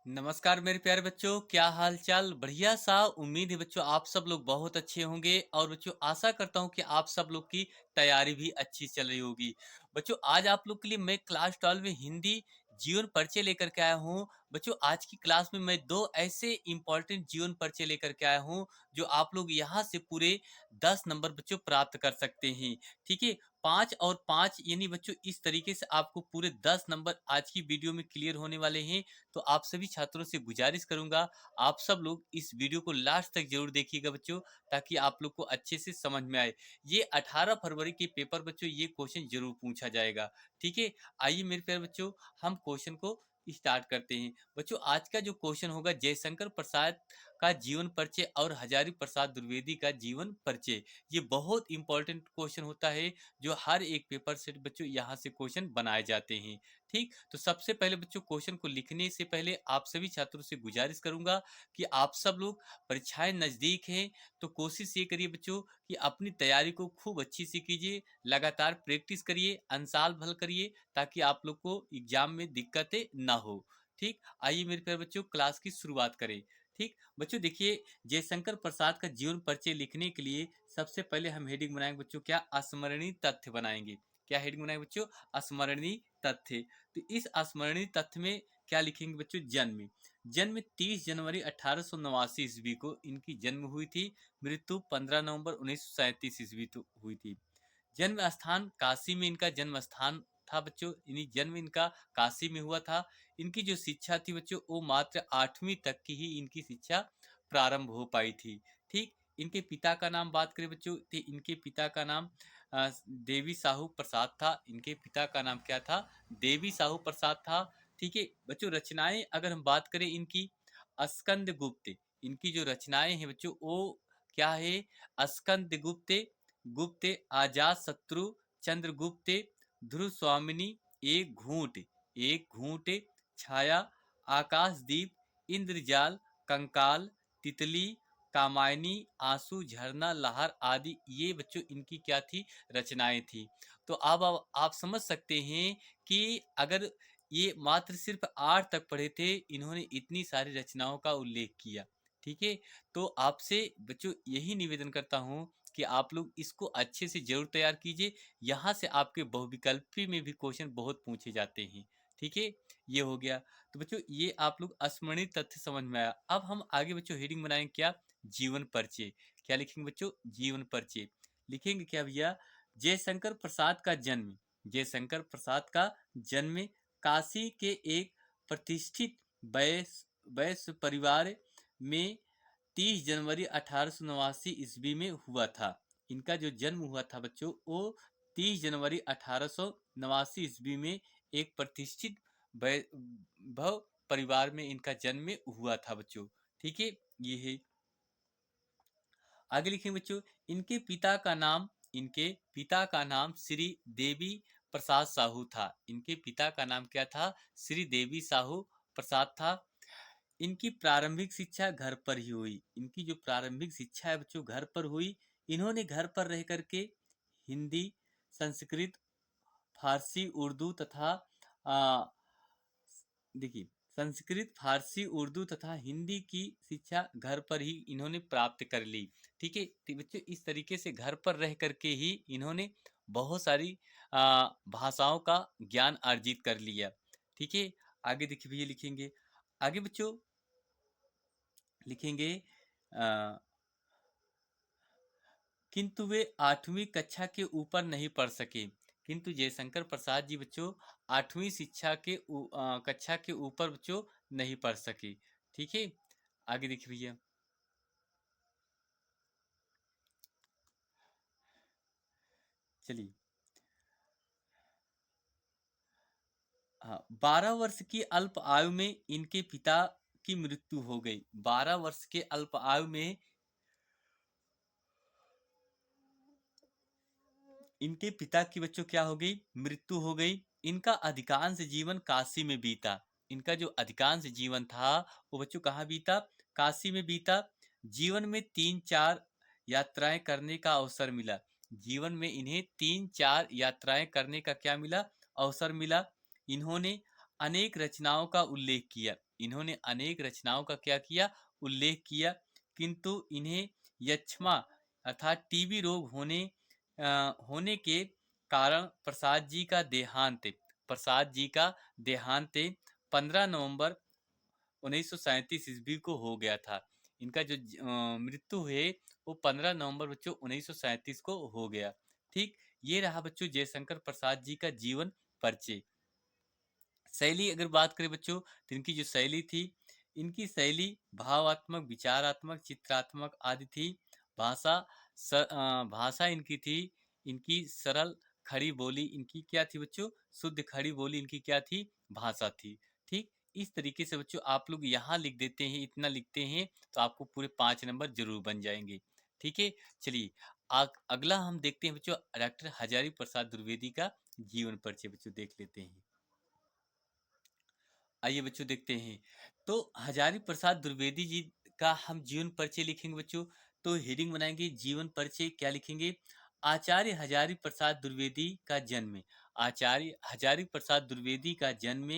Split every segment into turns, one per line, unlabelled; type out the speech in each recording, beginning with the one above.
नमस्कार मेरे प्यारे बच्चों, क्या हाल चाल? बढ़िया सा। उम्मीद है बच्चों आप सब लोग बहुत अच्छे होंगे और बच्चों आशा करता हूँ कि आप सब लोग की तैयारी भी अच्छी चल रही होगी। बच्चों आज आप लोग के लिए मैं क्लास 12 में हिंदी जीवन परिचय लेकर के आया हूँ। बच्चों आज की क्लास में मैं दो ऐसे इंपॉर्टेंट जीवन परिचय लेकर के आया हूँ जो आप लोग यहाँ से पूरे 10 नंबर बच्चों प्राप्त कर सकते हैं। ठीक है, 5 और 5 यानी बच्चों इस तरीके से आपको पूरे 10 नंबर आज की वीडियो में क्लियर होने वाले हैं। तो आप सभी छात्रों से गुजारिश करूंगा आप सब लोग इस वीडियो को लास्ट तक जरूर देखिएगा बच्चों, ताकि आप लोग को अच्छे से समझ में आए। ये 18 फरवरी के पेपर बच्चों ये क्वेश्चन जरूर पूछा जाएगा। ठीक है, आइए मेरे प्यारे बच्चों हम क्वेश्चन को स्टार्ट करते हैं। बच्चों आज का जो क्वेश्चन होगा जयशंकर प्रसाद का जीवन परिचय और हजारी प्रसाद द्विवेदी का जीवन परिचय। ये बहुत इंपॉर्टेंट क्वेश्चन होता है जो हर एक पेपर से बच्चों यहाँ से क्वेश्चन बनाए जाते हैं। ठीक, तो सबसे पहले बच्चों क्वेश्चन को लिखने से पहले आप सभी छात्रों से गुजारिश करूंगा कि आप सब लोग परीक्षाएं नजदीक हैं तो कोशिश ये करिए बच्चों कि अपनी तैयारी को खूब अच्छी से कीजिए, लगातार प्रैक्टिस करिए, अंसाल भल करिए, ताकि आप लोग को एग्जाम में दिक्कतें ना हो। ठीक, आइए मेरे प्यारे बच्चों क्लास की शुरुआत करें। ठीक बच्चों देखिए, जयशंकर प्रसाद का जीवन परिचय लिखने के लिए सबसे पहले हम हेडिंग बनाएंगे बच्चों, क्या स्मरणीय तथ्य बनाएंगे। क्या हेडिंग बनाएंगे बच्चों? स्मरणीय तथ्य। तो इस स्मरणीय तथ्य में क्या लिखेंगे बच्चों? जन्म। जन्म 30 जनवरी 1889 ईस्वी को इनकी जन्म हुई थी। मृत्यु 15 नवंबर 1937 ईस्वी तो हुई थी। जन्म स्थान काशी में इनका जन्म स्थान था बच्चों, यानी जन्म इनका काशी में हुआ था। इनकी जो शिक्षा थी बच्चों वो मात्र 8वीं तक की ही इनकी शिक्षा प्रारंभ हो पाई थी। ठीक, इनके पिता का नाम बात करें बच्चों तो इनके पिता का नाम देवी साहू प्रसाद था। इनके पिता का नाम क्या था? देवी साहू प्रसाद था। ठीक है बच्चों, रचनाएं अगर हम बात करें इनकी, स्कंद गुप्त, इनकी जो रचनाएं हैं बच्चों वो क्या है? स्कंद गुप्त, गुप्त, आजाद शत्रु, चंद्रगुप्त, ध्रुव स्वामिनी, एक घूंट, छाया, आकाशदीप, इंद्रजाल, कंकाल, तितली, कामायनी, आंसू, झरना, लहर आदि ये बच्चों इनकी क्या थी? रचनाएं थी। तो अब आप समझ सकते हैं कि अगर ये मात्र सिर्फ 8 तक पढ़े थे, इन्होंने इतनी सारी रचनाओं का उल्लेख किया। ठीक है, तो आपसे बच्चों यही निवेदन करता हूं कि आप लोग इसको अच्छे से जरूर तैयार कीजिए। यहाँ से आपके बहुविकल्पी में भी क्वेश्चन बहुत पूछे जाते हैं। ठीक है, ये हो गया। तो बच्चों ये आप लोग स्मरणीय तथ्य समझ में आया। अब हम आगे बच्चों हेडिंग बनाएंगे क्या? जीवन परिचय। क्या लिखेंगे बच्चों? जीवन परिचय। लिखेंगे क्या भैया? जयशंकर प्रसाद का जन्म। जयशंकर प्रसाद का जन्म काशी के एक प्रतिष्ठित वैश्य परिवार में 30 जनवरी 1889 ईस्वी में हुआ था। इनका जो जन्म हुआ था बच्चों वो 30 जनवरी 1889 ईस्वी में एक प्रतिष्ठित वैभव परिवार में इनका जन्म हुआ था बच्चों। ठीक है, ये है। आगे लिखेंगे बच्चों, इनके पिता का नाम श्री देवी प्रसाद साहू था। इनके पिता का नाम क्या था? श्री देवी साहू प्रसाद था। इनकी प्रारंभिक शिक्षा घर पर ही हुई। इनकी जो प्रारंभिक शिक्षा है बच्चों घर पर हुई। इन्होंने घर पर रह करके हिंदी, संस्कृत, फारसी, उर्दू तथा देखिए, संस्कृत, फारसी, उर्दू तथा हिंदी की शिक्षा घर पर ही इन्होंने प्राप्त कर ली। ठीक है, तो बच्चों इस तरीके से घर पर रह करके ही इन्होंने बहुत सारी भाषाओं का ज्ञान अर्जित कर लिया। ठीक है, आगे देखिए भैया लिखेंगे। आगे बच्चों लिखेंगे किंतु वे 8वीं कक्षा के ऊपर नहीं पढ़ सके। किंतु जयशंकर प्रसाद जी बच्चों 8वीं कक्षा के ऊपर बच्चों नहीं पढ़ सके। ठीक है, आगे देखिए भैया। चलिए, हाँ, 12 वर्ष की अल्प आयु में इनके पिता की मृत्यु हो गई। 12 वर्ष के अल्प आयु में इनके पिता की बच्चों क्या हो गई? मृत्यु हो गई। इनका अधिकांश जीवन काशी में बीता। इनका जो अधिकांश जीवन था वो बच्चों कहाँ बीता? काशी में बीता। जीवन में 3-4 यात्राएं करने का अवसर मिला। जीवन में इन्हें 3-4 यात्राएं करने का क्या मिला? अवसर मिला। इन्होंने अनेक रचनाओं का उल्लेख किया। इन्होंने अनेक रचनाओं का क्या किया, उल्लेख किया, किंतु इन्हें यक्ष्मा अर्थात टीबी रोग होने के कारण प्रसाद जी का देहांत 15 नवंबर 1937 ईस्वी को हो गया था। इनका जो मृत्यु है वो 15 नवंबर बच्चों 1937 को हो गया। ठीक, ये रहा बच्चों जयशंकर प्रसाद जी का जीवन परिचय। शैली अगर बात करें बच्चों, तो इनकी जो शैली थी, इनकी शैली भावात्मक, विचारात्मक, चित्रात्मक आदि थी। भाषा इनकी थी, इनकी सरल खड़ी बोली इनकी क्या थी बच्चों, शुद्ध खड़ी बोली इनकी क्या थी, भाषा थी। ठीक, इस तरीके से बच्चों आप लोग यहाँ लिख देते हैं, इतना लिखते हैं तो आपको पूरे 5 नंबर जरूर बन जाएंगे। ठीक है, चलिए अगला हम देखते हैं बच्चों डॉक्टर हजारी प्रसाद द्विवेदी का जीवन परिचय बच्चों देख लेते हैं। आइए बच्चों देखते हैं। तो हजारी प्रसाद द्विवेदी जी का हम जीवन परिचय लिखेंगे बच्चों। तो हेडिंग बनाएंगे जीवन परिचय, क्या लिखेंगे, आचार्य हजारी प्रसाद द्विवेदी का जन्म। आचार्य हजारी प्रसाद द्विवेदी का जन्म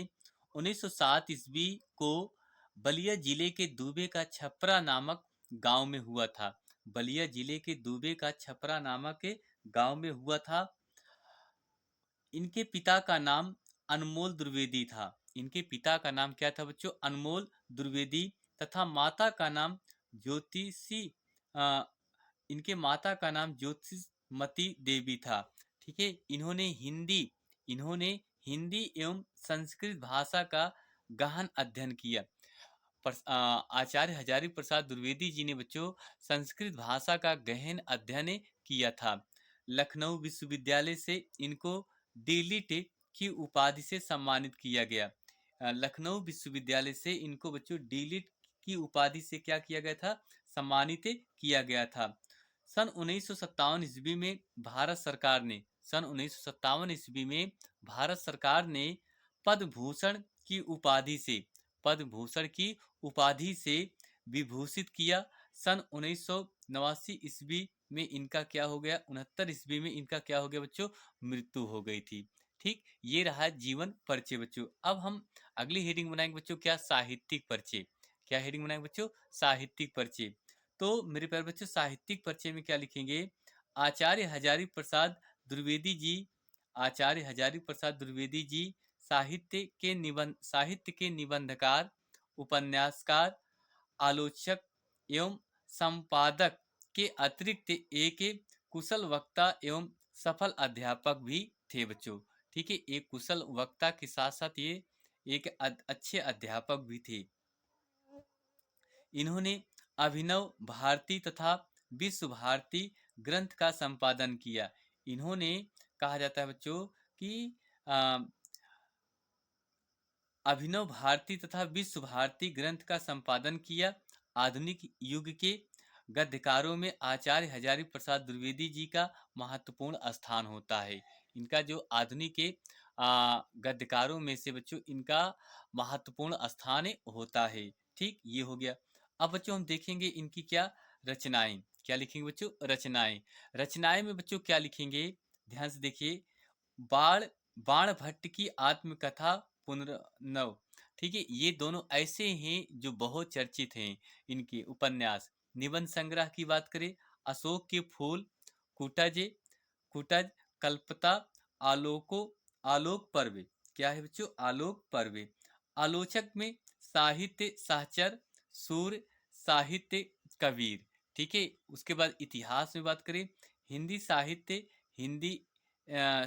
1907 ईस्वी को बलिया जिले के दुबे का छपरा नामक गांव में हुआ था। बलिया जिले के दुबे का छपरा नामक गांव में हुआ था। इनके पिता का नाम अनमोल द्विवेदी था। इनके पिता का नाम क्या था बच्चों, अनमोल द्विवेदी, तथा माता का नाम ज्योतिषी अ, इनके माता का नाम ज्योतिषमती देवी था। ठीक है, इन्होंने हिंदी एवं संस्कृत भाषा का गहन अध्ययन किया। आचार्य हजारी प्रसाद द्विवेदी जी ने बच्चों संस्कृत भाषा का गहन अध्ययन किया था। लखनऊ विश्वविद्यालय से इनको डीलिट की उपाधि से सम्मानित किया गया। लखनऊ विश्वविद्यालय से इनको बच्चों डीलिट की उपाधि से क्या किया गया था, सम्मानित किया गया था। सन 1957 ईस्वी में भारत सरकार ने सन 1957 ईस्वी में भारत सरकार ने पद्म भूषण की उपाधि से पद्म भूषण की उपाधि से विभूषित किया। सन 1989 ईस्वी में इनका क्या हो गया, 69 ईस्वी में इनका क्या हो गया बच्चों, मृत्यु हो गई थी। ठीक, ये रहा जीवन परिचय बच्चों। अब हम अगली हेडिंग बनाएंगे बच्चों, क्या, साहित्यिक परिचय। क्या हेडिंग बनाएंगे बच्चों, साहित्यिक परिचय। तो मेरे प्यारे बच्चों साहित्यिक परिचय में क्या लिखेंगे, आचार्य हजारी प्रसाद द्विवेदी जी आचार्य हजारी प्रसाद द्विवेदी जी साहित्य के निबंधकार, उपन्यासकार, आलोचक एवं संपादक के अतिरिक्त एक कुशल वक्ता एवं सफल अध्यापक भी थे बच्चों। ठीक है, एक कुशल वक्ता के साथ साथ ये एक अच्छे अध्यापक भी थे। इन्होंने अभिनव भारती तथा विश्व भारती ग्रंथ का संपादन किया। इन्होंने, कहा जाता है बच्चों कि अभिनव भारती तथा विश्व भारती ग्रंथ का संपादन किया। आधुनिक युग के गद्यकारों में आचार्य हजारी प्रसाद द्विवेदी जी का महत्वपूर्ण स्थान होता है। इनका जो आधुनिक के गद्यकारों में से बच्चों इनका महत्वपूर्ण स्थान होता है। ठीक, ये हो गया। अब बच्चों हम देखेंगे इनकी क्या रचनाएं, क्या लिखेंगे बच्चों, रचनाएं। रचनाएं में बच्चों क्या लिखेंगे, ध्यान से देखिए। बाण बाण भट्ट की आत्मकथा पुनर्नव। ठीक है, ये दोनों ऐसे हैं जो बहुत चर्चित हैं। इनके उपन्यास, निबंध संग्रह की बात करें, अशोक के फूल, कुटज कुटज कल्पता, आलोको आलोक पर्व। क्या है बच्चों, आलोक पर्व। आलोचक में साहित्य सहचर, सूर्य, साहित्य कबीर। ठीक है, उसके बाद इतिहास में बात करें, हिंदी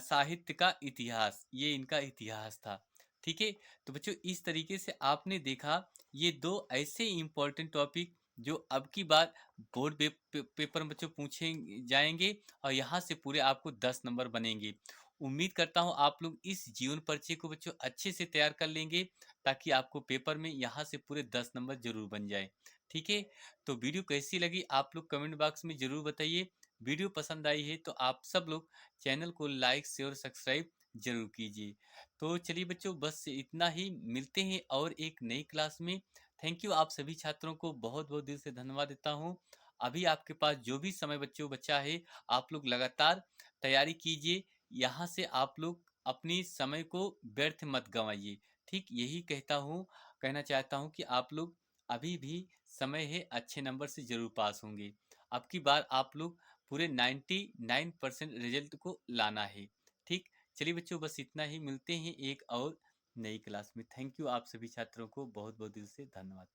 साहित्य का इतिहास, ये इनका इतिहास था। ठीक है, तो बच्चों इस तरीके से आपने देखा ये दो ऐसे इंपॉर्टेंट टॉपिक जो अब की बार बोर्ड पेपर में बच्चों पूछे जाएंगे और यहाँ से पूरे आपको 10 नंबर बनेंगे। उम्मीद करता हूँ आप लोग इस जीवन परिचय को बच्चों अच्छे से तैयार कर लेंगे ताकि आपको पेपर में यहाँ से पूरे 10 नंबर जरूर बन जाए। ठीक है, तो वीडियो कैसी लगी आप लोग कमेंट बॉक्स में जरूर बताइए। वीडियो पसंद आई है तो आप सब लोग चैनल को लाइक शेयर सब्सक्राइब जरूर कीजिए। तो चलिए बच्चों बस इतना ही, मिलते हैं और एक नई क्लास में। थैंक यू, आप सभी छात्रों को बहुत बहुत दिल से धन्यवाद देता हूँ। अभी आपके पास जो भी समय बच्चों बचा है आप लोग लगातार तैयारी कीजिए। यहाँ से आप लोग अपनी समय को व्यर्थ मत गंवाइए। ठीक, यही कहता हूँ। कहना चाहता हूँ कि आप लोग अभी भी समय है, अच्छे नंबर से ज़रूर पास होंगे। अब की बार आप लोग पूरे 99% रिज़ल्ट को लाना है, ठीक? चलिए बच्चों बस इतना ही, मिलते हैं एक और नई क्लास में। थैंक यू आप सभी छात्रों को बहुत-बहुत दिल से धन्यवाद।